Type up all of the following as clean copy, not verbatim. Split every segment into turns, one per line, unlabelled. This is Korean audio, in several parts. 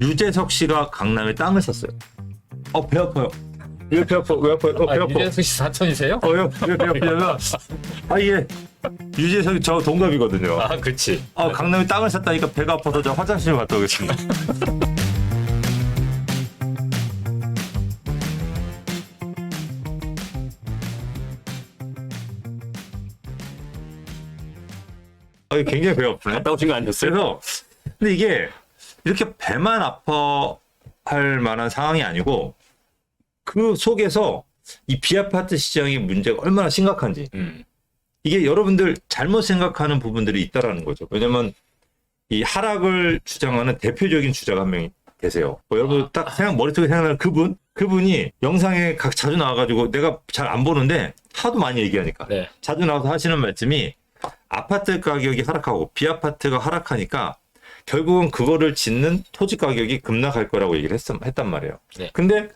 유재석 씨가 강남에 땅을 샀어요. 배 아파요. 왜 배 아파? 왜 아파요? 배 아파.
유재석 씨 사촌이세요?
왜 아프냐면 이게 유재석이 저 동갑이거든요.
아, 그렇지.
강남에 땅을 샀다니까 배가 아파서 저 화장실 갔다 오겠습니다. 굉장히 배가 아프네.
갔다 오신 거 아니었어요?
그래서 근데 이게 이렇게 배만 아파할 만한 상황이 아니고 그 속에서 이 비아파트 시장의 문제가 얼마나 심각한지 이게 여러분들 잘못 생각하는 부분들이 있다라는 거죠. 왜냐면 이 하락을 주장하는 대표적인 주자가 한 명이 계세요. 여러분 딱 머릿속에 생각나는 그분이 영상에 자주 나와가지고 내가 잘 안 보는데 하도 많이 얘기하니까
네.
자주 나와서 하시는 말씀이 아파트 가격이 하락하고 비아파트가 하락하니까 결국은 그거를 짓는 토지 가격이 급락할 거라고 얘기를 했단 말이에요.
네.
근데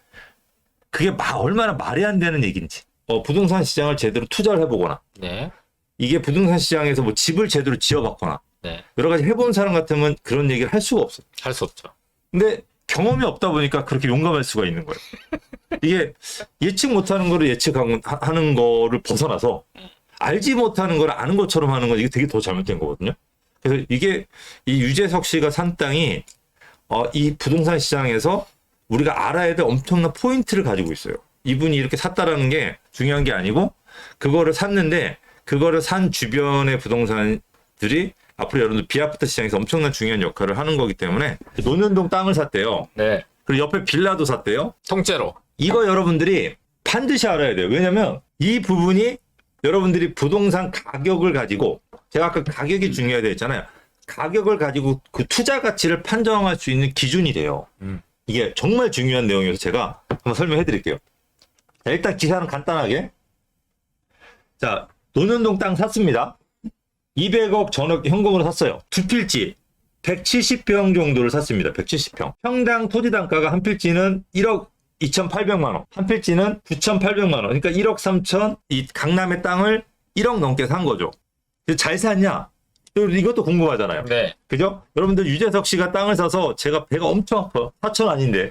그게 얼마나 말이 안 되는 얘기인지. 부동산 시장을 제대로 투자를 해보거나
네.
이게 부동산 시장에서 뭐 집을 제대로 지어봤거나
네.
여러 가지 해본 사람 같으면 그런 얘기를 할 수가 없어요.
할 수 없죠.
근데 경험이 없다 보니까 그렇게 용감할 수가 있는 거예요. 이게 예측 못하는 거를 예측하는 거를 벗어나서 알지 못하는 걸 아는 것처럼 하는 건 이게 되게 더 잘못된 거거든요. 그래서 이게 이 유재석 씨가 산 땅이 이 부동산 시장에서 우리가 알아야 될 엄청난 포인트를 가지고 있어요. 이분이 이렇게 샀다라는 게 중요한 게 아니고 그거를 샀는데 그거를 산 주변의 부동산들이 앞으로 여러분들 비아파트 시장에서 엄청난 중요한 역할을 하는 거기 때문에 논현동 땅을 샀대요.
네.
그리고 옆에 빌라도 샀대요.
통째로.
이거 여러분들이 반드시 알아야 돼요. 왜냐면 이 부분이 여러분들이 부동산 가격을 가지고 제가 아까 가격이 중요하다 했잖아요. 가격을 가지고 그 투자 가치를 판정할 수 있는 기준이 돼요. 이게 정말 중요한 내용이어서 제가 한번 설명해 드릴게요. 자, 일단 기사는 간단하게. 자, 논현동 땅 샀습니다. 200억 전억 현금으로 샀어요. 두 필지 170평 정도를 샀습니다. 170평. 평당 토지 단가가 한 필지는 1억 2,800만 원. 한 필지는 9,800만 원. 그러니까 1억 3천 이 강남의 땅을 1억 넘게 산 거죠. 잘 샀냐? 이것도 궁금하잖아요.
네.
그죠? 여러분들 유재석 씨가 땅을 사서 제가 배가 엄청 아파요. 사천 아닌데.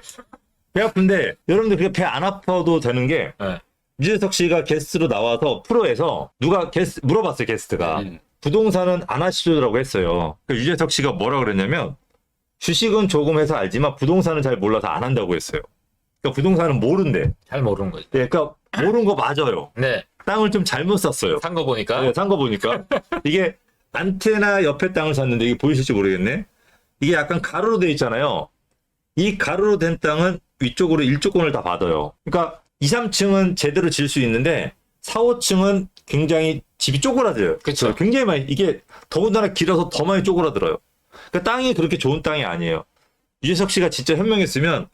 배 아픈데 여러분들 그게 배 안 아파도 되는 게
네.
유재석 씨가 게스트로 나와서 프로에서 누가 물어봤어요. 게스트가. 부동산은 안 하시죠라고 했어요. 그러니까 유재석 씨가 뭐라 그랬냐면 주식은 조금 해서 알지만 부동산은 잘 몰라서 안 한다고 했어요. 그러니까 부동산은 모른대.
잘 모르는 거죠.
네, 그러니까 모르는 거 맞아요.
네.
땅을 좀 잘못 샀어요.
산 거 보니까.
네, 산 거 보니까 이게 안테나 옆에 땅을 샀는데 이게 보이실지 모르겠네. 이게 약간 가로로 돼 있잖아요. 이 가로로 된 땅은 위쪽으로 일조권을 다 받아요. 그러니까 2, 3층은 제대로 질 수 있는데 4, 5층은 굉장히 집이 쪼그라들어요.
그렇죠.
굉장히 많이 이게 더군다나 길어서 더 많이 쪼그라들어요. 그러니까 땅이 그렇게 좋은 땅이 아니에요. 유재석 씨가 진짜 현명했으면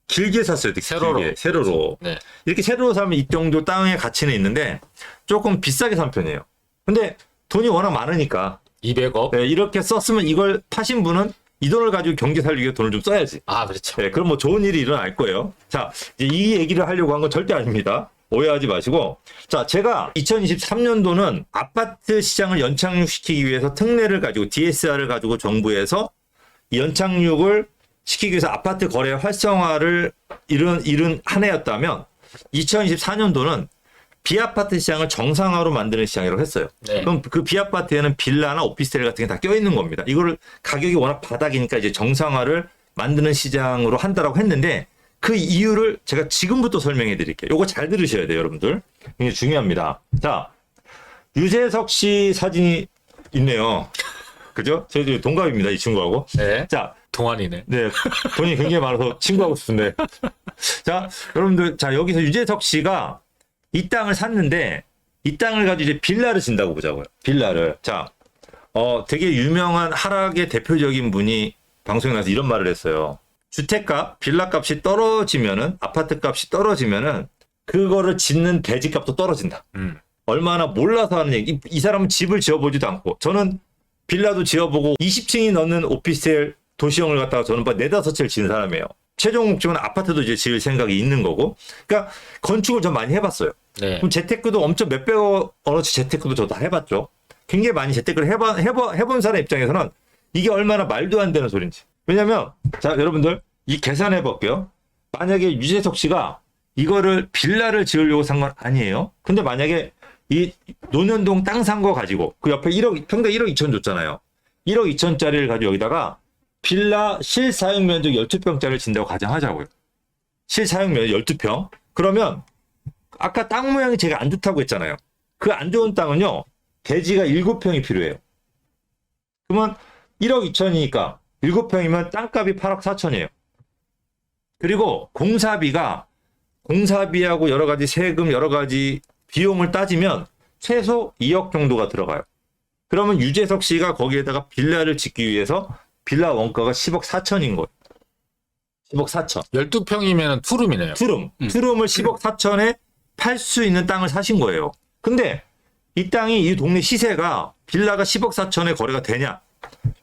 길게 샀어요.
세로로.
길게, 세로로.
네.
이렇게 세로로 사면 이 정도 땅의 가치는 있는데 조금 비싸게 산 편이에요. 근데 돈이 워낙 많으니까
200억.
네, 이렇게 썼으면 이걸 파신 분은 이 돈을 가지고 경기 살기 위해 돈을 좀 써야지.
아, 그렇죠.
네, 그럼 뭐 좋은 일이 일어날 거예요. 자, 이제 이 얘기를 하려고 한 건 절대 아닙니다. 오해하지 마시고. 자, 제가 2023년도는 아파트 시장을 연착륙시키기 위해서 특례를 가지고 DSR을 가지고 정부에서 이 연착륙을 시키기 위해서 아파트 거래 활성화를 이룬 한 해였다면 2024년도는 비아파트 시장을 정상화로 만드는 시장이라고 했어요.
네.
그럼 그 비아파트에는 빌라나 오피스텔 같은 게 다 껴있는 겁니다. 이거를 가격이 워낙 바닥이니까 이제 정상화를 만드는 시장으로 한다라고 했는데 그 이유를 제가 지금부터 설명해 드릴게요. 요거 잘 들으셔야 돼요, 여러분들. 굉장히 중요합니다. 자, 유재석 씨 사진이 있네요. 그죠? 저희 동갑입니다, 이 친구하고.
네.
자,
동안이네.
네, 돈이 굉장히 많아서 친구하고 싶은데. 자, 여러분들, 자, 여기서 유재석 씨가 이 땅을 샀는데, 이 땅을 가지고 이제 빌라를 진다고 보자고요. 빌라를. 자, 되게 유명한 하락의 대표적인 분이 방송에 나와서 이런 말을 했어요. 주택값, 빌라 값이 떨어지면은, 아파트 값이 떨어지면은, 그거를 짓는 대지 값도 떨어진다. 얼마나 몰라서 하는 얘기. 이 사람은 집을 지어보지도 않고, 저는 빌라도 지어보고 20층이 넘는 오피스텔 도시형을 갖다가 저는 4, 5채를 지은 사람이에요. 최종 목적은 아파트도 이제 지을 생각이 있는 거고. 그러니까 건축을 좀 많이 해봤어요.
네.
그럼 재테크도 엄청 몇백억 원어치 재테크도 저 다 해봤죠. 굉장히 많이 재테크를 해본 사람 입장에서는 이게 얼마나 말도 안 되는 소리인지. 왜냐면 자 여러분들 이 계산해 볼게요. 만약에 유재석 씨가 이거를 빌라를 지으려고 산 건 아니에요. 근데 만약에 이 논현동 땅 산 거 가지고 그 옆에 평당 1억 2천 줬잖아요. 1억 2천짜리를 가지고 여기다가 빌라 실사용 면적 12평짜리를 진다고 가정하자고요. 실사용 면적 12평. 그러면 아까 땅 모양이 제가 안 좋다고 했잖아요. 그 안 좋은 땅은요. 대지가 7평이 필요해요. 그러면 1억 2천이니까 7평이면 땅값이 8억 4천이에요. 그리고 공사비하고 여러 가지 세금, 여러 가지 비용을 따지면 최소 2억 정도가 들어가요. 그러면 유재석 씨가 거기에다가 빌라를 짓기 위해서 빌라 원가가 10억 4천인 거예요. 10억 4천.
12평이면 투룸이네요.
투룸을 10억 4천에 팔 수 있는 땅을 사신 거예요. 근데 이 땅이 이 동네 시세가 빌라가 10억 4천에 거래가 되냐?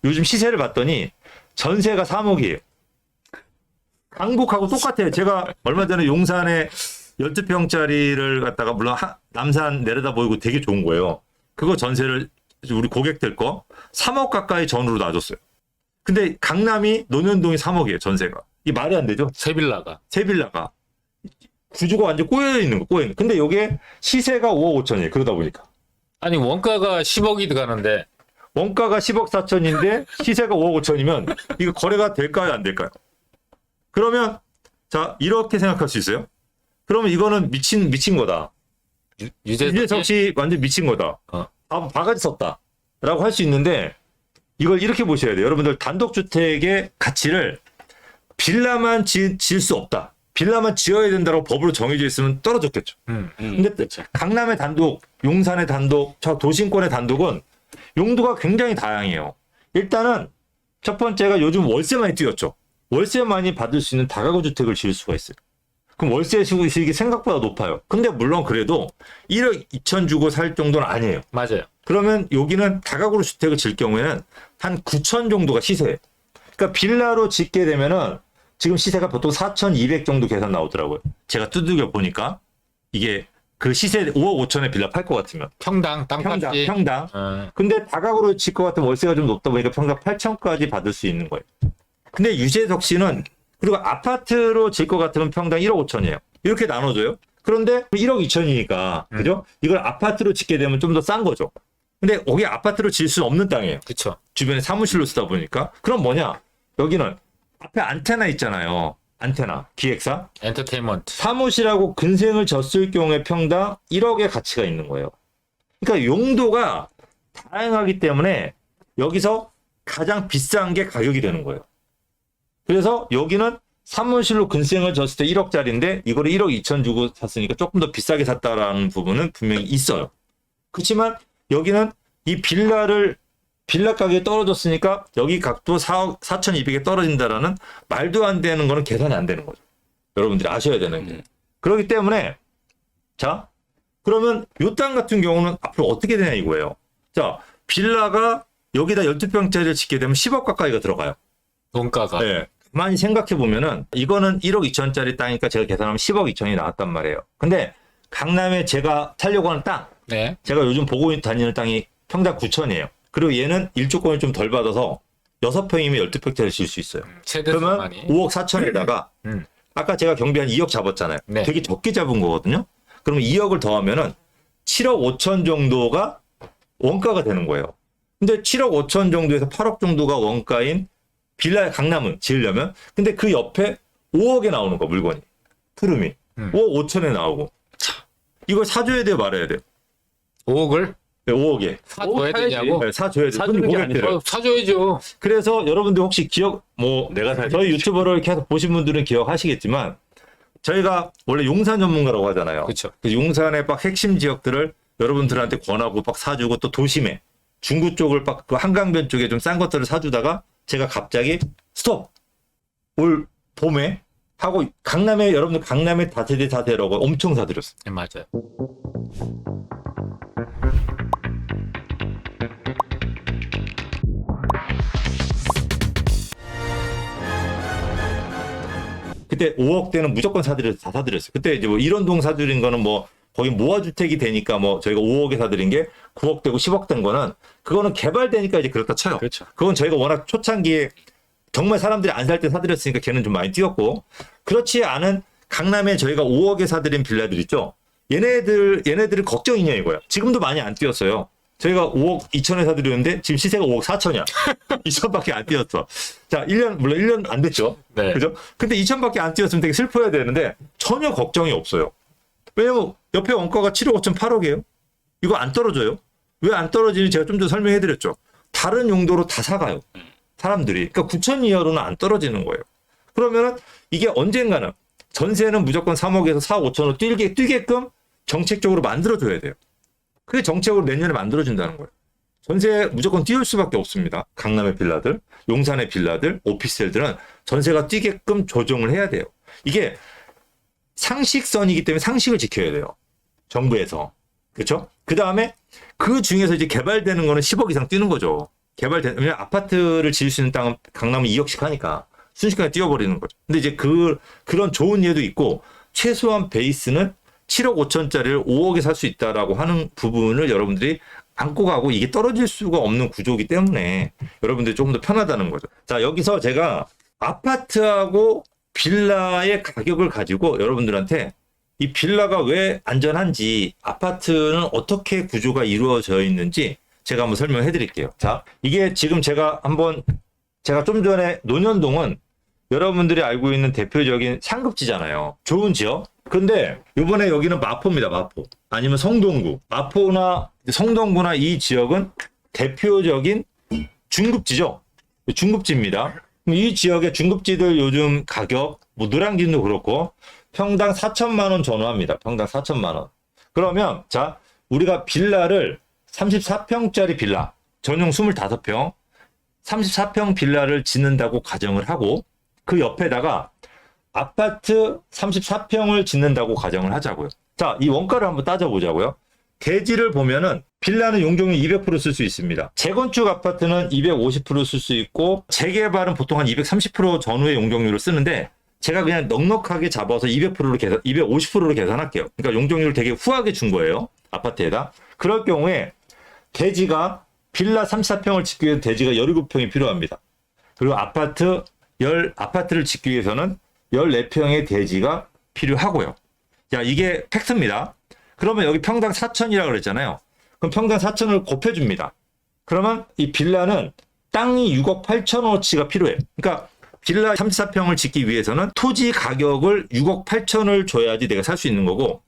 요즘 시세를 봤더니 전세가 3억이에요. 강북하고 똑같아요. 제가 얼마 전에 용산에 12평짜리를 갖다가 물론 남산 내려다 보이고 되게 좋은 거예요. 그거 전세를 우리 고객들 거 3억 가까이 전으로 놔줬어요. 근데 강남이 논현동이 3억이에요. 전세가. 이 말이 안 되죠?
새 빌라가.
새 빌라가. 구조가 완전 꼬여 있는 거, 꼬여 있는 거. 근데 이게 시세가 5억 5천이에요. 그러다 보니까.
아니 원가가 10억이 들어가는데
원가가 10억 4천인데 시세가 5억 5천이면 이거 거래가 될까요? 안 될까요? 그러면 자 이렇게 생각할 수 있어요. 그러면 이거는 미친 거다. 유재석 씨 완전 미친 거다. 바가지 썼다라고 할 수 있는데 이걸 이렇게 보셔야 돼요. 여러분들 단독주택의 가치를 빌라만 지을 수 없다. 빌라만 지어야 된다고 법으로 정해져 있으면 떨어졌겠죠. 근데
그렇죠.
강남의 단독, 용산의 단독, 저 도심권의 단독은 용도가 굉장히 다양해요. 일단은 첫 번째가 요즘 월세 많이 뛰었죠. 월세 많이 받을 수 있는 다가구 주택을 지을 수가 있어요. 그럼 월세 수익이 생각보다 높아요. 근데 물론 그래도 1억 2천 주고 살 정도는 아니에요.
맞아요.
그러면 여기는 다가구로 주택을 질 경우에는 한 9천 정도가 시세예요. 그러니까 빌라로 짓게 되면은 지금 시세가 보통 4,200 정도 계산 나오더라고요. 제가 두들겨 보니까 이게 그 시세 5억 5천에 빌라 팔 것 같으면
평당 땅값이.
평당. 근데 다가구로 질 것 같으면 월세가 좀 높다 보니까 평당 8천까지 받을 수 있는 거예요. 근데 유재석 씨는 그리고 아파트로 질 것 같으면 평당 1억 5천이에요. 이렇게 나눠줘요. 그런데 1억 2천이니까 그죠? 이걸 아파트로 짓게 되면 좀 더 싼 거죠. 근데 거기 아파트로 질 수 없는 땅이에요.
그렇죠.
주변에 사무실로 쓰다 보니까. 그럼 뭐냐? 여기는 앞에 안테나 있잖아요. 안테나, 기획사.
엔터테인먼트.
사무실하고 근생을 졌을 경우에 평당 1억의 가치가 있는 거예요. 그러니까 용도가 다양하기 때문에 여기서 가장 비싼 게 가격이 되는 거예요. 그래서 여기는 사무실로 근생을 졌을 때 1억짜리인데 이거를 1억 2천 주고 샀으니까 조금 더 비싸게 샀다라는 부분은 분명히 있어요. 그렇지만 여기는 이 빌라 가격이 떨어졌으니까 여기 값도 4억 4,200에 떨어진다라는 말도 안 되는 거는 계산이 안 되는 거죠. 여러분들이 아셔야 되는 게. 그렇기 때문에 자 그러면 요 땅 같은 경우는 앞으로 어떻게 되냐 이거예요. 자 빌라가 여기다 12평짜리를 짓게 되면 10억 가까이가 들어가요.
원가가.
네. 많이 생각해 보면은 이거는 1억 2천짜리 땅이니까 제가 계산하면 10억 2천이 나왔단 말이에요. 근데 강남에 제가 살려고 하는 땅,
네.
제가 요즘 보고 다니는 땅이 평당 9천이에요. 그리고 얘는 일조권을 좀 덜 받아서 6평이면 12평짜리 질 수 있어요. 그러면
많이.
5억 4천에다가 아까 제가 경비 한 2억 잡았잖아요.
네.
되게 적게 잡은 거거든요. 그러면 2억을 더하면은 7억 5천 정도가 원가가 되는 거예요. 근데 7억 5천 정도에서 8억 정도가 원가인 빌라 강남은 지으려면 근데 그 옆에 5억에 나오는 거 물건이 푸름이 5억 5천에 나오고 이걸 사줘야 돼요 말아야 돼요.
5억을
네, 5억에
사줘야 되냐고?
네, 사줘야 돼요.
사주는 게
고객들을.
사줘야죠.
그래서 여러분들 혹시 저희 유튜버를 계속 보신 분들은 기억하시겠지만 저희가 원래 용산 전문가라고 하잖아요.
그렇죠.
그 용산의 막 핵심 지역들을 여러분들한테 권하고 막 사주고 또 도심에 중구 쪽을 막 그 한강변 쪽에 좀 싼 것들을 사주다가 제가 갑자기 스톱! 올 봄에 하고 여러분들 강남에 다세대라고 엄청 사드렸어요.
네, 맞아요.
그때 5억대는 무조건 다 사드렸어요. 그때 이제 뭐 일원동 사드린 거는 뭐 거기 모아주택이 되니까 뭐 저희가 5억에 사드린 게 9억 되고 10억 된 거는 그거는 개발되니까 이제 그렇다 쳐요.
그렇죠.
그건 저희가 워낙 초창기에 정말 사람들이 안 살 때 사드렸으니까 걔는 좀 많이 뛰었고, 그렇지 않은 강남에 저희가 5억에 사드린 빌라들 있죠. 얘네들은 걱정이냐 이거야. 지금도 많이 안 뛰었어요. 저희가 5억 2천에 사드렸는데 지금 시세가 5억 4천이야. 2천밖에 안 뛰었어. 자, 1년 물론 1년 안 됐죠.
네.
그죠? 근데 2천밖에 안 뛰었으면 되게 슬퍼야 되는데 전혀 걱정이 없어요. 왜냐면 옆에 원가가 7억 5천 8억이에요. 이거 안 떨어져요. 왜 안 떨어지는지 제가 좀 더 설명해 드렸죠. 다른 용도로 다 사가요. 사람들이. 그러니까 9천 이하로는 안 떨어지는 거예요. 그러면은 이게 언젠가는 전세는 무조건 3억에서 4억 5천으로 뛰게끔 정책적으로 만들어줘야 돼요. 그게 정책으로 내년에 만들어준다는 거예요. 전세 무조건 띄울 수밖에 없습니다. 강남의 빌라들, 용산의 빌라들, 오피스텔들은 전세가 뛰게끔 조정을 해야 돼요. 이게 상식선이기 때문에 상식을 지켜야 돼요. 정부에서. 그렇죠? 그 다음에 그 중에서 이제 개발되는 거는 10억 이상 뛰는 거죠. 왜냐면 아파트를 지을 수 있는 땅은 강남은 2억씩 하니까 순식간에 뛰어버리는 거죠. 근데 이제 그런 좋은 예도 있고 최소한 베이스는 7억 5천짜리를 5억에 살 수 있다라고 하는 부분을 여러분들이 안고 가고 이게 떨어질 수가 없는 구조이기 때문에 여러분들이 조금 더 편하다는 거죠. 자, 여기서 제가 아파트하고 빌라의 가격을 가지고 여러분들한테 이 빌라가 왜 안전한지 아파트는 어떻게 구조가 이루어져 있는지 제가 한번 설명해 드릴게요. 자, 이게 지금 제가 좀 전에 논현동은 여러분들이 알고 있는 대표적인 상급지잖아요. 좋은 지역. 근데 요번에 여기는 마포입니다. 마포. 아니면 성동구. 마포나 성동구나 이 지역은 대표적인 중급지죠. 중급지입니다. 이 지역의 중급지들 요즘 가격, 뭐 노량진도 그렇고 평당 4천만 원 전후합니다. 평당 4천만 원. 그러면 자, 우리가 빌라를 34평짜리 빌라, 전용 25평, 34평 빌라를 짓는다고 가정을 하고 그 옆에다가 아파트 34평을 짓는다고 가정을 하자고요. 자, 이 원가를 한번 따져보자고요. 대지를 보면은 빌라는 용적률 200% 쓸 수 있습니다. 재건축 아파트는 250% 쓸 수 있고 재개발은 보통 한 230% 전후의 용적률을 쓰는데 제가 그냥 넉넉하게 잡아서 250%로 계산할게요. 그러니까 용적률을 되게 후하게 준 거예요. 아파트에다. 그럴 경우에 대지가 빌라 34평을 짓기 위해 대지가 17평이 필요합니다. 그리고 아파트를 짓기 위해서는 14평의 대지가 필요하고요. 자, 이게 팩트입니다. 그러면 여기 평당 4천이라고 그랬잖아요. 그럼 평당 4천을 곱해줍니다. 그러면 이 빌라는 땅이 6억 8천원어치가 필요해요. 그러니까 빌라 34평을 짓기 위해서는 토지 가격을 6억 8천을 줘야지 내가 살 수 있는 거고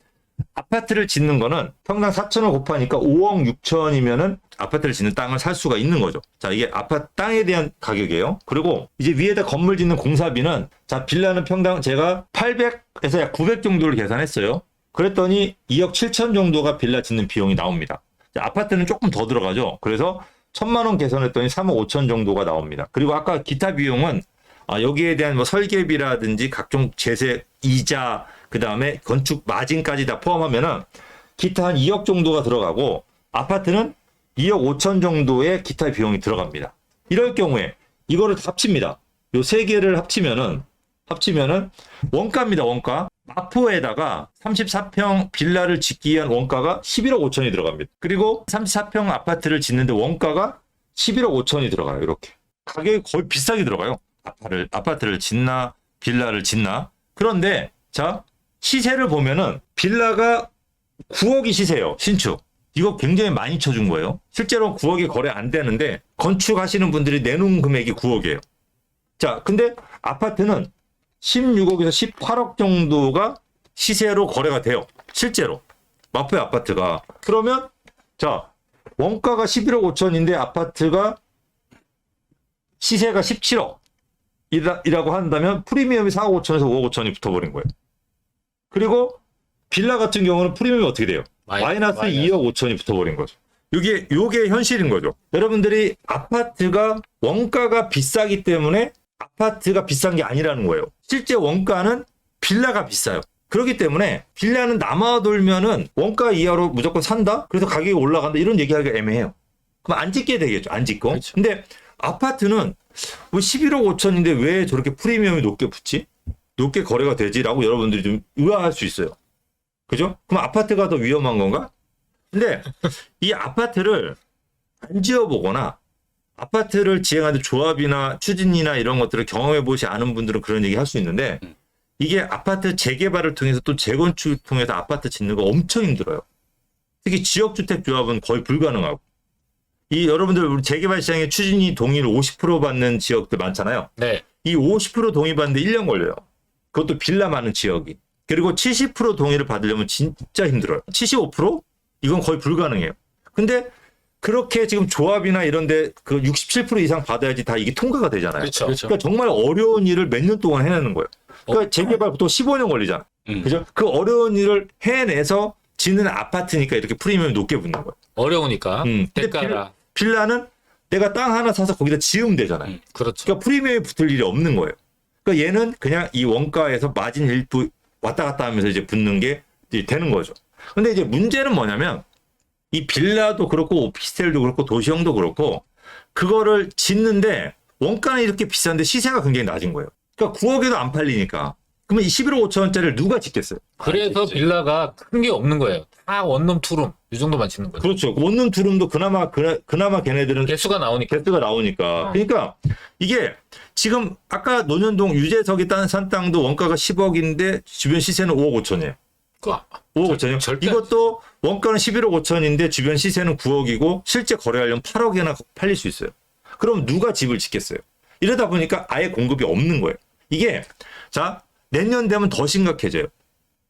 아파트를 짓는 거는 평당 4천을 곱하니까 5억 6천이면은 아파트를 짓는 땅을 살 수가 있는 거죠. 자, 이게 아파트 땅에 대한 가격이에요. 그리고 이제 위에다 건물 짓는 공사비는 자, 빌라는 평당 제가 800에서 약 900 정도를 계산했어요. 그랬더니 2억 7천 정도가 빌라 짓는 비용이 나옵니다. 자, 아파트는 조금 더 들어가죠. 그래서 1,000만 원 계산했더니 3억 5천 정도가 나옵니다. 그리고 아까 기타 비용은 여기에 대한 뭐 설계비라든지 각종 제세, 이자, 그 다음에 건축 마진까지 다 포함하면은 기타 한 2억 정도가 들어가고 아파트는 2억 5천 정도의 기타 비용이 들어갑니다. 이럴 경우에 이거를 합칩니다. 요 세 개를 합치면은 원가입니다. 원가. 마포에다가 34평 빌라를 짓기 위한 원가가 11억 5천이 들어갑니다. 그리고 34평 아파트를 짓는데 원가가 11억 5천이 들어가요. 이렇게. 가격이 거의 비싸게 들어가요. 아파트를 짓나 빌라를 짓나. 그런데 자, 시세를 보면은 빌라가 9억이 시세예요. 신축. 이거 굉장히 많이 쳐준 거예요. 실제로 9억이 거래 안 되는데 건축하시는 분들이 내놓은 금액이 9억이에요. 자, 근데 아파트는 16억에서 18억 정도가 시세로 거래가 돼요. 실제로. 마포의 아파트가. 그러면 자, 원가가 11억 5천인데 아파트가 시세가 17억 이라고 한다면 프리미엄이 4억 5천에서 5억 5천이 붙어버린 거예요. 그리고 빌라 같은 경우는 프리미엄이 어떻게 돼요? 마이너스 2억 5천이 붙어버린 거죠. 요게 현실인 거죠. 여러분들이 아파트가 원가가 비싸기 때문에 아파트가 비싼 게 아니라는 거예요. 실제 원가는 빌라가 비싸요. 그렇기 때문에 빌라는 남아돌면은 원가 이하로 무조건 산다? 그래서 가격이 올라간다? 이런 얘기하기가 애매해요. 그럼 안 짓게 되겠죠. 안 짓고. 그렇죠. 근데 아파트는 뭐 11억 5천인데 왜 저렇게 프리미엄이 높게 붙지? 높게 거래가 되지라고 여러분들이 좀 의아할 수 있어요. 그죠? 그럼 아파트가 더 위험한 건가? 근데 이 아파트를 안 지어보거나 아파트를 지행하는 조합이나 추진이나 이런 것들을 경험해 보지 않은 분들은 그런 얘기 할 수 있는데 이게 아파트 재개발을 통해서 또 재건축을 통해서 아파트 짓는 거 엄청 힘들어요. 특히 지역주택 조합은 거의 불가능하고 이 여러분들 우리 재개발 시장에 추진이 동의를 50% 받는 지역들 많잖아요.
네.
이 50% 동의 받는데 1년 걸려요. 그것도 빌라 많은 지역이. 그리고 70% 동의를 받으려면 진짜 힘들어요. 75%? 이건 거의 불가능해요. 근데 그렇게 지금 조합이나 이런데 그 67% 이상 받아야지 다 이게 통과가 되잖아요.
그렇죠.
그러니까 정말 어려운 일을 몇 년 동안 해내는 거예요. 그러니까 재개발 보통 15년 걸리잖아. 그죠? 그 어려운 일을 해내서 짓는 아파트니까 이렇게 프리미엄이 높게 붙는 거예요.
어려우니까.
근데
대가라.
빌라는 내가 땅 하나 사서 거기다 지으면 되잖아요.
그렇죠.
그러니까 프리미엄이 붙을 일이 없는 거예요. 그러니까 얘는 그냥 이 원가에서 마진 일부 왔다 갔다 하면서 이제 붙는 게 이제 되는 거죠. 근데 이제 문제는 뭐냐면 이 빌라도 그렇고 오피스텔도 그렇고 도시형도 그렇고 그거를 짓는데 원가는 이렇게 비싼데 시세가 굉장히 낮은 거예요. 그러니까 9억에도 안 팔리니까. 그러면 이 11억 5천원짜리를 누가 짓겠어요?
그래서 빌라가 큰 게 없는 거예요. 다 원룸, 투룸 이 정도만 짓는 거죠.
그렇죠. 원룸 투룸도 그나마 걔네들은
개수가 나오니까.
개수가 나오니까. 그러니까 이게 지금 아까 논현동 유재석이 산 땅도 원가가 10억인데 주변 시세는 5억 5천이에요. 5억 5천이요?
절대
이것도 원가는 11억 5천인데 주변 시세는 9억이고 실제 거래하려면 8억이나 팔릴 수 있어요. 그럼 누가 집을 짓겠어요? 이러다 보니까 아예 공급이 없는 거예요. 이게 자 내년 되면 더 심각해져요.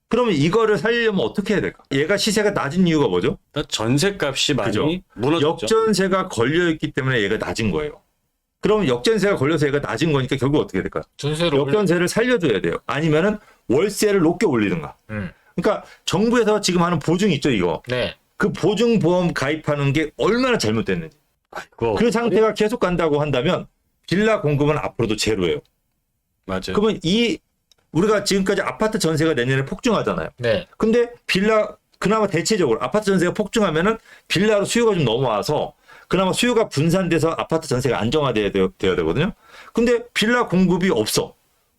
그러면 이거를 살리려면 어떻게 해야 될까? 얘가 시세가 낮은 이유가 뭐죠?
전세값이 많이
그죠?
무너졌죠.
역전세가 걸려있기 때문에 얘가 낮은 거예요. 그러면 역전세가 걸려서 얘가 낮은 거니까 결국 어떻게 될까요?
전세를
역전세를 살려줘야 돼요. 아니면은 월세를 높게 올리든가. 그러니까 정부에서 지금 하는 보증 있죠, 이거.
네.
그 보증보험 가입하는 게 얼마나 잘못됐는지.
그거
그 상태가 계속 간다고 한다면 빌라 공급은 앞으로도 제로예요.
맞아요.
그러면 우리가 지금까지 아파트 전세가 내년에 폭증하잖아요.
네.
근데 빌라 그나마 대체적으로 아파트 전세가 폭증하면은 빌라로 수요가 좀 넘어와서 그나마 수요가 분산돼서 아파트 전세가 안정화돼야 돼야 되거든요. 근데 빌라 공급이 없어.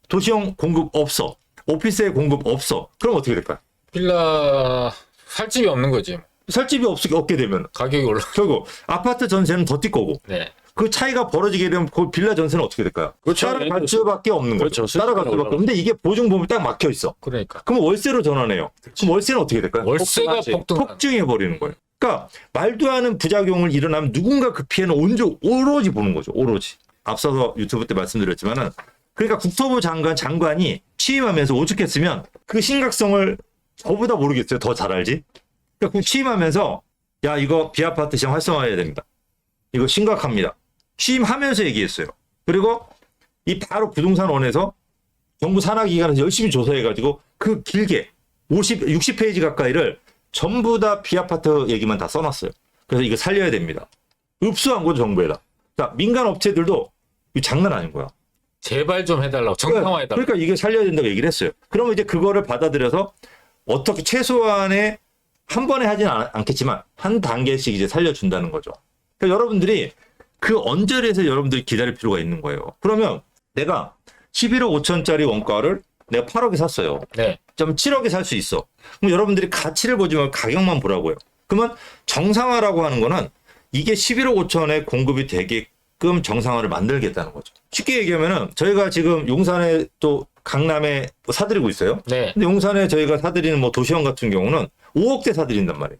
도시형 공급 없어. 오피스의 공급 없어. 그럼 어떻게 될까요?
빌라 살 집이 없는 거지.
살 집이 없게 되면
가격이 올라.
결국 아파트 전세는 더 뛸 거고
네.
그 차이가 벌어지게 되면 그 빌라 전세는 어떻게 될까요?
그렇죠.
따라갈 수밖에 없는 거죠.
그렇죠.
따라갈 수밖에
올라가죠.
없는데 이게 보증보험이 딱 막혀 있어.
그러니까
그럼 월세로 전환해요. 그럼 월세는 어떻게 될까요?
월세가
폭등하지.
폭등.
폭증해 버리는 거예요. 그러니까 말도 안 하는 부작용을 일어나면 누군가 그 피해는 오로지 보는 거죠. 오로지. 앞서서 유튜브 때 말씀드렸지만은 그러니까 국토부 장관이 취임하면서 오죽했으면 그 심각성을 저보다 모르겠어요. 더 잘 알지. 그러니까 그 취임하면서 야 이거 비아파트 시장 활성화해야 됩니다. 이거 심각합니다. 취임하면서 얘기했어요. 그리고 이 바로 부동산원에서 정부 산하기관에서 열심히 조사해가지고 그 길게 60페이지 가까이를 전부 다 비아파트 얘기만 다 써놨어요. 그래서 이거 살려야 됩니다. 읍수한 거죠, 정부에다. 자, 민간 업체들도 이거 장난 아닌 거야.
제발 좀 해달라고. 정상화해달라고.
그러니까 이게 살려야 된다고 얘기를 했어요. 그러면 이제 그거를 받아들여서 어떻게 최소한의 한 번에 하지는 않겠지만 한 단계씩 이제 살려준다는 거죠. 그러니까 여러분들이 그 언저리에서 여러분들이 기다릴 필요가 있는 거예요. 그러면 내가 11억 5천짜리 원가를 내가 8억에 샀어요.
네.
좀 7억에 살 수 있어. 그럼 여러분들이 가치를 보지 말고 가격만 보라고요. 그러면 정상화라고 하는 거는 이게 11억 5천에 공급이 되게끔 정상화를 만들겠다는 거죠. 쉽게 얘기하면은 저희가 지금 용산에 또 강남에 뭐 사드리고 있어요.
네.
근데 용산에 저희가 사드리는 뭐 도시형 같은 경우는 5억대 사드린단 말이에요.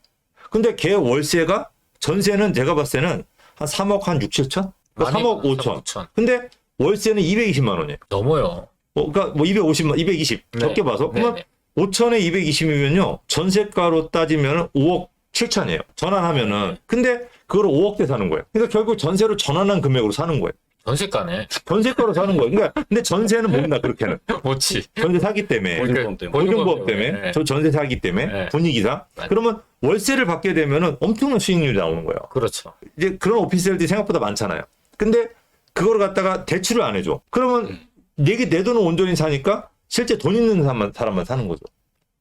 근데 걔 월세가 전세는 제가 봤을 때는 한 3억 한 6, 7천? 그러니까 3억 5천.
5천.
근데 월세는 220만 원이에요.
넘어요.
그러니까 뭐 250만, 220
네.
적게 봐서. 그러면
네.
5천에 220이면요. 전세가로 따지면 5억 7천이에요. 전환하면은. 근데 그걸 5억대 사는 거예요. 그러니까 결국 전세로 전환한 금액으로 사는 거예요.
전세가네.
전세가로 사는 거예요. 그러니까 근데 전세는 못 나 그렇게는.
뭐지?
전세 사기 때문에.
보증보험 때문에.
보증보험 때문에.
네.
저 전세 사기 때문에.
네.
분위기상.
맞아요.
그러면 월세를 받게 되면은 엄청난 수익률이 나오는 거예요.
그렇죠.
이제 그런 오피스텔들이 생각보다 많잖아요. 근데 그걸 갖다가 대출을 안 해줘. 그러면 내 돈을 온전히 사니까 실제 돈 있는 사람만 사는 거죠.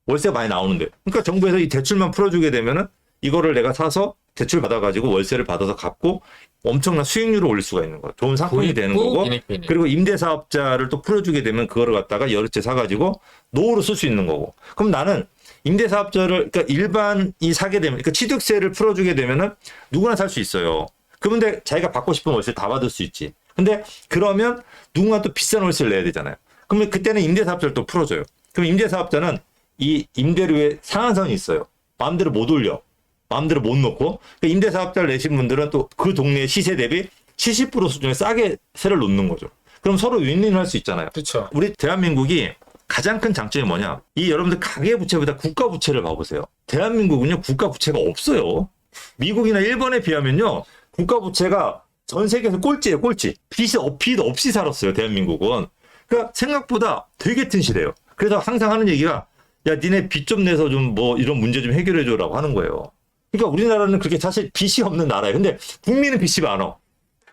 월세가 많이 나오는데. 그러니까 정부에서 이 대출만 풀어주게 되면은 이거를 내가 사서 대출 받아가지고 월세를 받아서 갚고 엄청난 수익률을 올릴 수가 있는 거예요. 좋은 상품이 되는 거고. 그리고 임대사업자를 또 풀어주게 되면 그거를 갖다가 여러 채 사가지고 노후로 쓸 수 있는 거고. 그럼 나는 임대사업자를 그러니까 일반이 사게 되면 그러니까 취득세를 풀어주게 되면은 누구나 살 수 있어요. 그런데 자기가 받고 싶은 월세 다 받을 수 있지. 근데 그러면 누군가 또 비싼 월세를 내야 되잖아요. 그러면 그때는 임대사업자를 또 풀어줘요. 그럼 임대사업자는 이 임대료의 상한선이 있어요. 마음대로 못 올려. 마음대로 못 놓고. 그러니까 임대사업자를 내신 분들은 또 그 동네 시세 대비 70% 수준에 싸게 세를 놓는 거죠. 그럼 서로 윈윈을 할 수 있잖아요.
그렇죠.
우리 대한민국이 가장 큰 장점이 뭐냐? 이 여러분들 가계부채보다 국가부채를 봐보세요. 대한민국은요, 국가부채가 없어요. 미국이나 일본에 비하면요, 국가부채가 전 세계에서 꼴찌예요, 꼴찌. 빚 없이 살았어요, 대한민국은. 그러니까 생각보다 되게 튼실해요. 그래서 항상 하는 얘기가, 야, 니네 빚 좀 내서 좀 뭐 이런 문제 좀 해결해줘라고 하는 거예요. 그러니까 우리나라는 그렇게 사실 빚이 없는 나라예요. 근데 국민은 빚이 많아.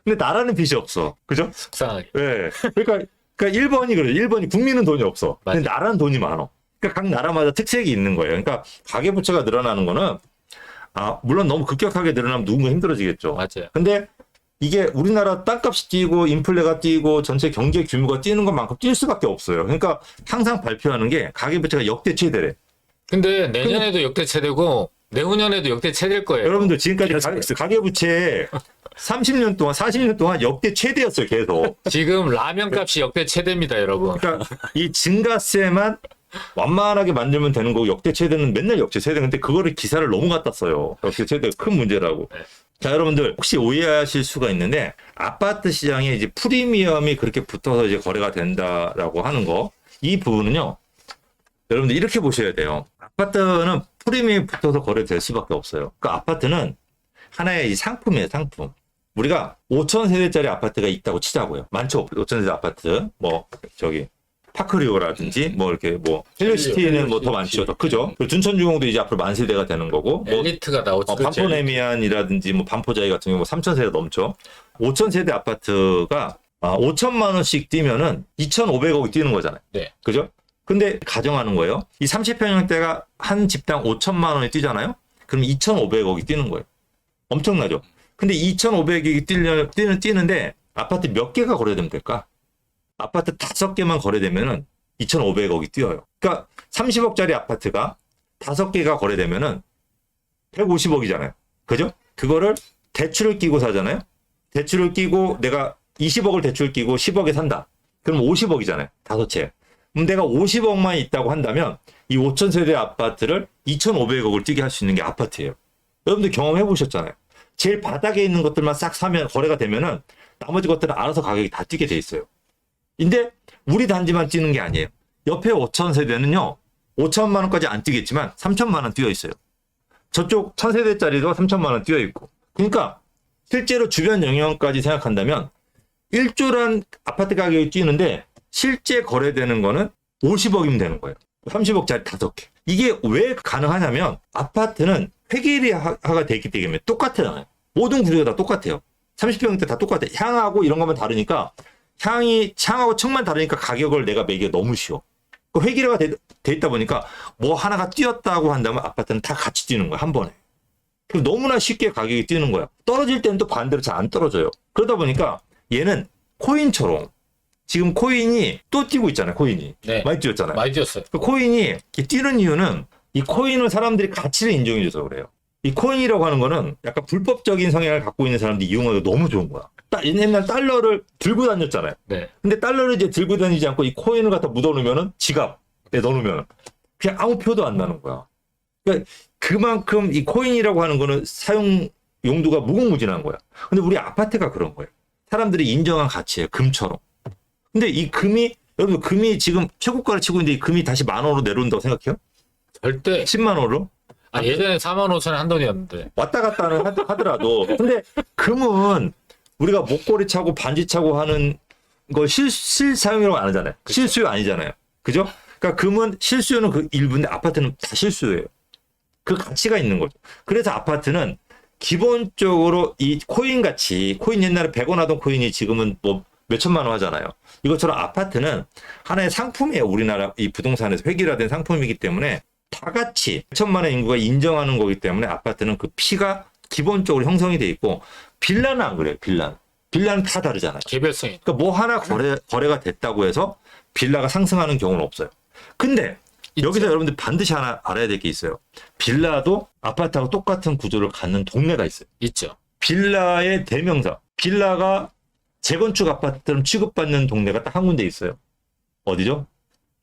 근데 나라는 빚이 없어. 그죠?
속상하게.
네. 그러니까 1번이 그래요. 1번이 국민은 돈이 없어. 근데
맞아요.
나라는 돈이 많아. 그러니까 각 나라마다 특색이 있는 거예요. 그러니까 가계부채가 늘어나는 거는, 물론 너무 급격하게 늘어나면 누군가 힘들어지겠죠.
맞아요.
근데 이게 우리나라 땅값이 뛰고 인플레가 뛰고 전체 경제 규모가 뛰는 것만큼 뛸 수밖에 없어요. 그러니까 항상 발표하는 게 가계부채가 역대 최대래.
근데 내년에도 역대 최대고 내후년에도 역대 최대일 거예요.
여러분들 지금까지
계속
가계부채 30년 동안 40년 동안 역대 최대였어요. 계속.
지금 라면 값이 역대 최대입니다, 여러분.
그러니까 이 증가세만 완만하게 만들면 되는 거고 역대 최대는 맨날 역대 최대. 근데 그거를 기사를 너무 갖다 써요. 역대 최대가 큰 문제라고.
네.
자, 여러분들 혹시 오해하실 수가 있는데 아파트 시장에 이제 프리미엄이 그렇게 붙어서 이제 거래가 된다라고 하는 거, 이 부분은요, 여러분들 이렇게 보셔야 돼요. 아파트는 프리미엄이 붙어서 거래될 수밖에 없어요. 그 아파트는 하나의 이 상품이에요, 상품. 우리가 5천 세대짜리 아파트가 있다고 치자고요. 많죠, 5천 세대 아파트. 뭐 저기 파크리오라든지 뭐 이렇게 뭐 헬리시티는 뭐 더 많죠, 더 크죠. 그리고 둔천중공도 이제 앞으로 만 세대가 되는 거고. 뭐
엘리트가 나오죠.
반포레미안이라든지 뭐 반포자이 같은 경우 뭐 3천 세대 넘죠. 5천 세대 아파트가 5천만 원씩 뛰면은 2,500억이 뛰는 거잖아요.
네.
그죠? 근데 가정하는 거예요. 이 30평형대가 한 집당 5천만 원이 뛰잖아요. 그럼 2,500억이 뛰는 거예요. 엄청나죠? 근데 2,500억이 뛰는데 아파트 몇 개가 거래되면 될까? 아파트 5개만 거래되면은 2,500억이 뛰어요. 그러니까 30억짜리 아파트가 5개가 거래되면은 150억이잖아요. 그죠? 그거를 대출을 끼고 사잖아요. 대출을 끼고 내가 20억을 대출 끼고 10억에 산다. 그럼 50억이잖아요. 5채. 그럼 내가 50억만 있다고 한다면 이 5천 세대 아파트를 2,500억을 뛰게 할 수 있는 게 아파트예요. 여러분들 경험해 보셨잖아요. 제일 바닥에 있는 것들만 싹 사면 거래가 되면은 나머지 것들은 알아서 가격이 다 뛰게 돼 있어요. 근데 우리 단지만 뛰는 게 아니에요. 옆에 5천 세대는요, 5천만 원까지 안 뛰겠지만 3천만 원 뛰어 있어요. 저쪽 1,000세대짜리도 3천만 원 뛰어 있고. 그러니까 실제로 주변 영역까지 생각한다면 1조란 아파트 가격이 뛰는데 실제 거래되는 거는 50억이면 되는 거예요. 30억짜리 5개. 이게 왜 가능하냐면 아파트는 획일화가 되기 때문에 똑같아요. 모든 구조가 다 똑같아요. 30평대 다 똑같아요. 향하고 이런 것만 다르니까 향하고 층만 다르니까 가격을 내가 매기가 너무 쉬워. 획일화가 돼 있다 보니까 뭐 하나가 뛰었다고 한다면 아파트는 다 같이 뛰는 거야, 한 번에. 그럼 너무나 쉽게 가격이 뛰는 거야. 떨어질 때는 또 반대로 잘 안 떨어져요. 그러다 보니까 얘는 코인처럼 지금 코인이 또 뛰고 있잖아요. 코인이
네.
많이 뛰었잖아요.
많이 뛰었어요.
그 코인이 이렇게 뛰는 이유는 이 코인을 사람들이 가치를 인정해줘서 그래요. 이 코인이라고 하는 거는 약간 불법적인 성향을 갖고 있는 사람들이 이용하기 너무 좋은 거야. 옛날 달러를 들고 다녔잖아요.
네.
근데 달러를 이제 들고 다니지 않고 이 코인을 갖다 묻어놓으면은 지갑에 넣어놓으면 그냥 아무 표도 안 나는 거야. 그러니까 그만큼 이 코인이라고 하는 거는 사용 용도가 무궁무진한 거야. 근데 우리 아파트가 그런 거예요. 사람들이 인정한 가치예요. 금처럼. 근데 이 금이, 여러분, 금이 지금 최고가를 치고 있는데 이 금이 다시 10,000원으로 내려온다고 생각해요?
절대.
10만 원으로?
예전에 45,000원 한 돈이었는데.
왔다 갔다는 하더라도. 근데 금은 우리가 목걸이 차고 반지 차고 하는 걸 실사용이라고 안 하잖아요.
그쵸.
실수요 아니잖아요. 그죠? 그러니까 금은 실수요는 그 일부인데 아파트는 다 실수예요. 그 가치가 있는 거죠. 그래서 아파트는 기본적으로 이 코인 가치, 코인 옛날에 100원 하던 코인이 지금은 뭐 몇천만 원 하잖아요. 이것처럼 아파트는 하나의 상품이에요. 우리나라 이 부동산에서 획일화된 상품이기 때문에 다 같이 1천만 원 인구가 인정하는 거기 때문에 아파트는 그 피가 기본적으로 형성이 돼 있고, 빌라는 안 그래요. 빌라는 다 다르잖아요.
개별성이.
그러니까 뭐 하나 거래가 됐다고 해서 빌라가 상승하는 경우는 없어요. 근데
있죠.
여기서 여러분들 반드시 하나 알아야 될 게 있어요. 빌라도 아파트하고 똑같은 구조를 갖는 동네가 있어요.
있죠.
빌라의 대명사. 빌라가 재건축 아파트처럼 취급받는 동네가 딱 한 군데 있어요. 어디죠?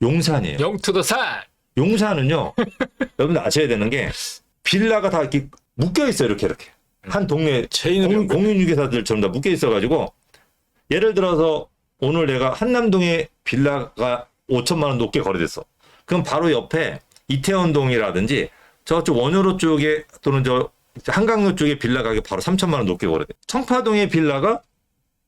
용산이에요.
영투더산.
용산은요. 여러분들 아셔야 되는 게 빌라가 다 이렇게 묶여 있어요. 이렇게. 한 동네
체인으로
공인중개사들처럼 다 묶여 있어가지고 예를 들어서 오늘 내가 한남동에 빌라가 5천만 원 높게 거래됐어. 그럼 바로 옆에 이태원동이라든지 저쪽 원효로 쪽에 또는 저 한강로 쪽에 빌라 가격 바로 3천만 원 높게 거래돼. 청파동의 빌라가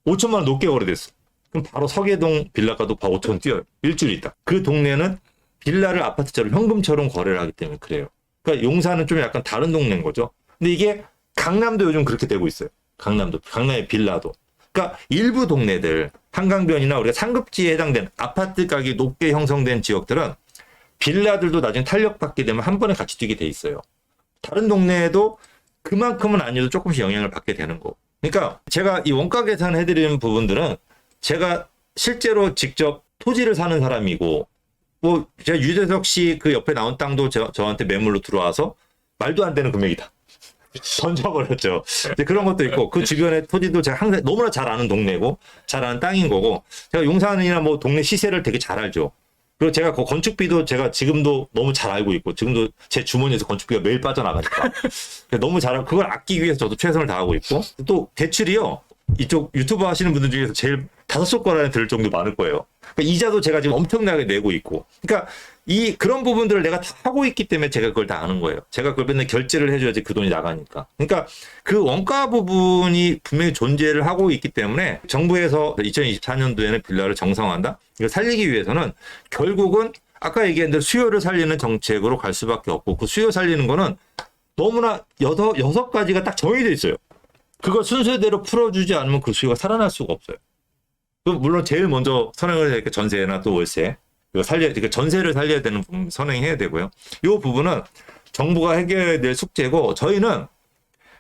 5천만 원 높게 거래됐어. 그럼 바로 서계동 빌라가도 바로 5천 원 뛰어요. 일주일 있다. 그 동네는 빌라를 아파트처럼 현금처럼 거래를 하기 때문에 그래요. 그러니까 용산은 좀 약간 다른 동네인 거죠. 근데 이게 강남도 요즘 그렇게 되고 있어요. 강남의 빌라도. 그러니까 일부 동네들, 한강변이나 우리가 상급지에 해당된 아파트 가격이 높게 형성된 지역들은 빌라들도 나중에 탄력받게 되면 한 번에 같이 뛰게 돼 있어요. 다른 동네에도 그만큼은 아니어도 조금씩 영향을 받게 되는 거. 그러니까 제가 이 원가 계산 해드리는 부분들은 제가 실제로 직접 토지를 사는 사람이고, 뭐 제가 유재석 씨 그 옆에 나온 땅도 저한테 매물로 들어와서 말도 안 되는 금액이다. 던져버렸죠. 이제 그런 것도 있고, 그 주변의 토지도 제가 항상 너무나 잘 아는 동네고, 잘 아는 땅인 거고, 제가 용산이나 뭐 동네 시세를 되게 잘 알죠. 그리고 제가 그 건축비도 제가 지금도 너무 잘 알고 있고, 지금도 제 주머니에서 건축비가 매일 빠져나가니까. 너무 잘 알고, 그걸 아끼기 위해서 저도 최선을 다하고 있고, 또 대출이요. 이쪽 유튜버 하시는 분들 중에서 제일 5손가락 안에 들 정도 많을 거예요. 그러니까 이자도 제가 지금 엄청나게 내고 있고. 그러니까 그런 부분들을 내가 다 하고 있기 때문에 제가 그걸 다 아는 거예요. 제가 그걸 맨날 결제를 해줘야지 그 돈이 나가니까. 그러니까 그 원가 부분이 분명히 존재를 하고 있기 때문에 정부에서 2024년도에는 빌라를 정상화한다? 이걸 살리기 위해서는 결국은 아까 얘기한 대로 수요를 살리는 정책으로 갈 수밖에 없고, 그 수요 살리는 거는 너무나 여섯 가지가 딱 정해져 있어요. 그걸 순서대로 풀어주지 않으면 그 수요가 살아날 수가 없어요. 물론 제일 먼저 선행을 해야 될 게 전세나 또 월세. 그러니까 전세를 살려야 되는 부분 선행해야 되고요. 이 부분은 정부가 해결해야 될 숙제고, 저희는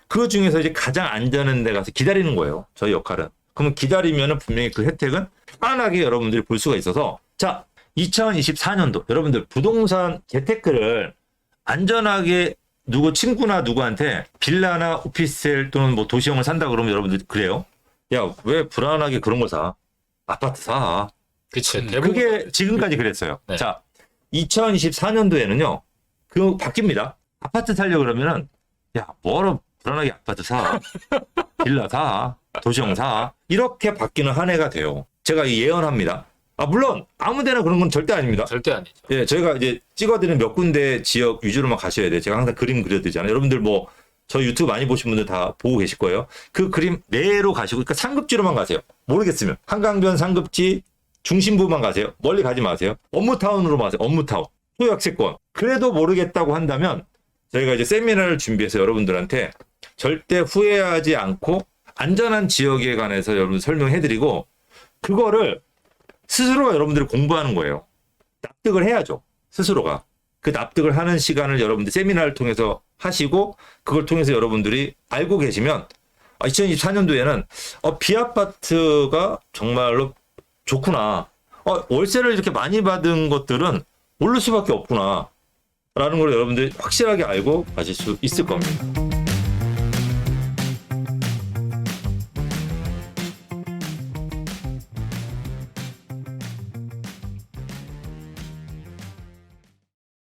그 중에서 이제 가장 안전한 데 가서 기다리는 거예요. 저희 역할은. 그러면 기다리면은 분명히 그 혜택은 편안하게 여러분들이 볼 수가 있어서, 자, 2024년도 여러분들 부동산 재테크를 안전하게 친구나 누구한테 빌라나 오피스텔 또는 뭐 도시형을 산다 그러면 여러분들 그래요? 야, 왜 불안하게 그런 걸 사? 아파트 사.
그치.
그게 지금까지 그랬어요.
네.
자, 2024년도에는요, 그거 바뀝니다. 아파트 살려 그러면은, 야, 뭐하러 불안하게 아파트 사. 빌라 사. 도시형 사. 이렇게 바뀌는 한 해가 돼요. 제가 예언합니다. 물론 아무 데나 그런 건 절대 아닙니다.
절대 아니죠.
예, 저희가 이제 찍어드리는 몇 군데 지역 위주로만 가셔야 돼요. 제가 항상 그림 그려드리잖아요. 여러분들 뭐, 저 유튜브 많이 보신 분들 다 보고 계실 거예요. 그 그림 내로 가시고, 그러니까 상급지로만 가세요. 모르겠으면. 한강변 상급지 중심부만 가세요. 멀리 가지 마세요. 업무타운으로 가세요. 업무타운. 소약세권. 그래도 모르겠다고 한다면, 저희가 이제 세미나를 준비해서 여러분들한테 절대 후회하지 않고 안전한 지역에 관해서 여러분 설명해드리고, 그거를 스스로가 여러분들이 공부하는 거예요. 납득을 해야죠. 스스로가. 그 납득을 하는 시간을 여러분들 세미나를 통해서 하시고, 그걸 통해서 여러분들이 알고 계시면 2024년도에는 비아파트가 정말로 좋구나. 월세를 이렇게 많이 받은 것들은 오를 수밖에 없구나. 라는 걸 여러분들이 확실하게 알고 가실 수 있을 겁니다.